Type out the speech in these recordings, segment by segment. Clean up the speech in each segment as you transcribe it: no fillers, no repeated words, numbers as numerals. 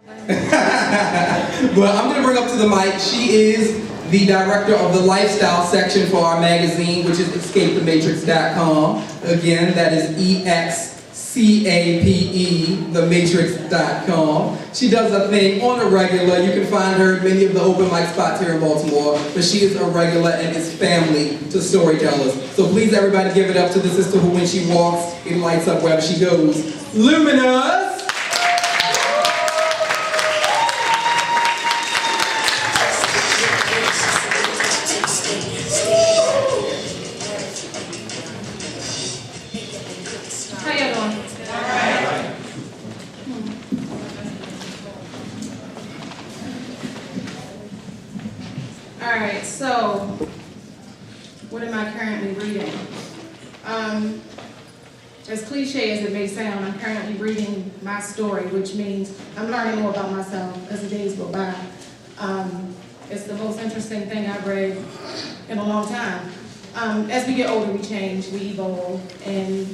But I'm going to bring up to the mic, she is the director of the lifestyle section for our magazine, which is escapethematrix.com. Again, that is EXCAPE, thematrix.com. She does a thing on a regular. You can find her at many of the open mic spots here in Baltimore, but she is a regular and is family to storytellers. So please, everybody, give it up to the sister who, when she walks, it lights up wherever she goes. luminoUS! How y'all doing? All right, so what am I currently reading? As cliche as it may sound, I'm currently reading my story, which means I'm learning more about myself as the days go by. It's the most interesting thing I've read in a long time. As we get older, we change, we evolve, and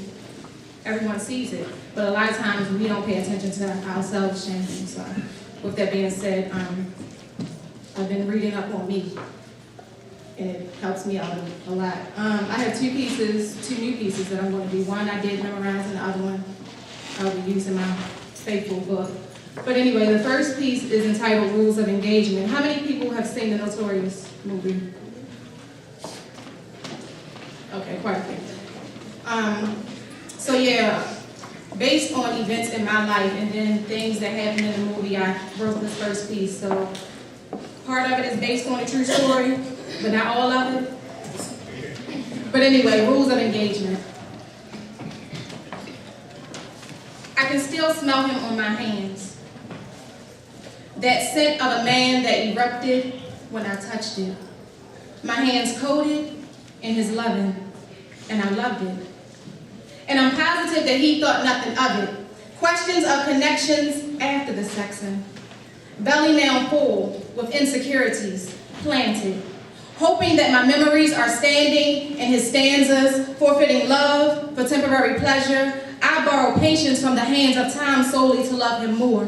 everyone sees it. But a lot of times we don't pay attention to ourselves changing. So with that being said, I've been reading up on me, and it helps me out a lot. I have two new pieces that I'm going to do. One I did memorize, and the other one I'll be using my faithful book. But anyway, the first piece is entitled Rules of Engagement. How many people have seen the Notorious movie? Okay, quite a few. So yeah, based on events in my life and then things that happened in the movie, I wrote this first piece. So part of it is based on a true story, but not all of it. But anyway, rules of engagement. I can still smell him on my hands. That scent of a man that erupted when I touched it. My hands coated in his loving, and I loved it. And I'm positive that he thought nothing of it. Questions of connections after the sexing. Belly now full with insecurities planted. Hoping that my memories are standing in his stanzas, forfeiting love for temporary pleasure. I borrow patience from the hands of time solely to love him more.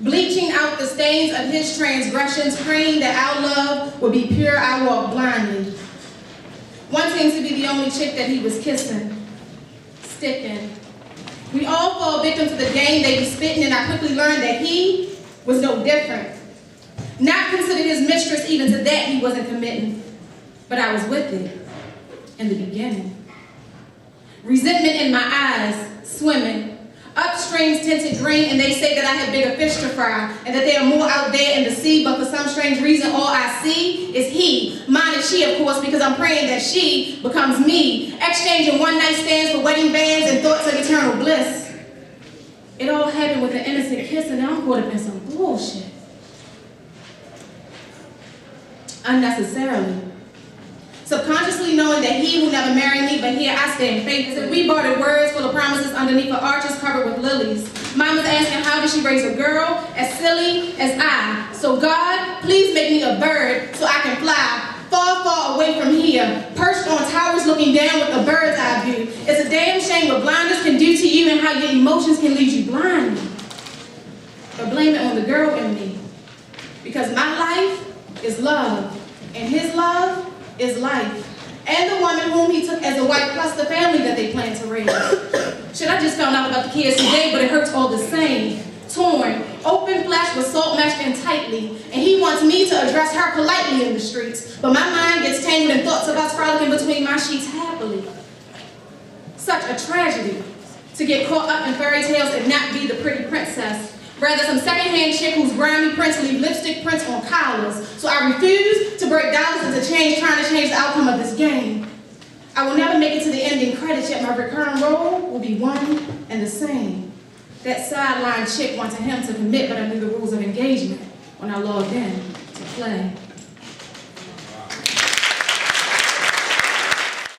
Bleaching out the stains of his transgressions, praying that our love would be pure, I walk blindly. Wanting to be the only chick that he was kissing, sticking. We all fall victim to the game they be spitting, and I quickly learned that he was no different. Not considered his mistress, even to that he wasn't committing. But I was with it in the beginning. Resentment in my eyes, swimming. Upstreams tinted green, and they say that I have bigger fish to fry, and that there are more out there in the sea, but for some strange reason, all I see is he. Mine is she, of course, because I'm praying that she becomes me. Exchanging one-night stands for wedding bands and thoughts of eternal bliss. It all happened with an innocent kiss, and now I'm caught up in some bullshit. Unnecessarily. Subconsciously knowing that he will never marry me, but here I stand faithful. We bartered words full of promises underneath the arches covered with lilies. Mama's asking how did she raise a girl as silly as I. So God, please make me a bird so I can fly far, far away from here. Perched on towers looking down with a bird's eye view. It's a damn shame what blinders can do to you and how your emotions can lead you blind. But blame it on the girl in me. Because my life is love, and his love is life, and the woman whom he took as a wife, plus the family that they plan to raise. Shit, I just found out about the kids today, but it hurts all the same. Torn, open flesh with salt meshed in tightly, and he wants me to address her politely in the streets, but my mind gets tangled in thoughts of us frolicking between my sheets happily. Such a tragedy, to get caught up in fairy tales and not be the pretty princess. Rather, some secondhand chick whose grimy prints leave lipstick prints on collars. So I refuse to break dollars into change, trying to change the outcome of this game. I will never make it to the ending credits, yet my recurring role will be one and the same. That sideline chick wanted him to commit, but I knew the rules of engagement when I logged in to play.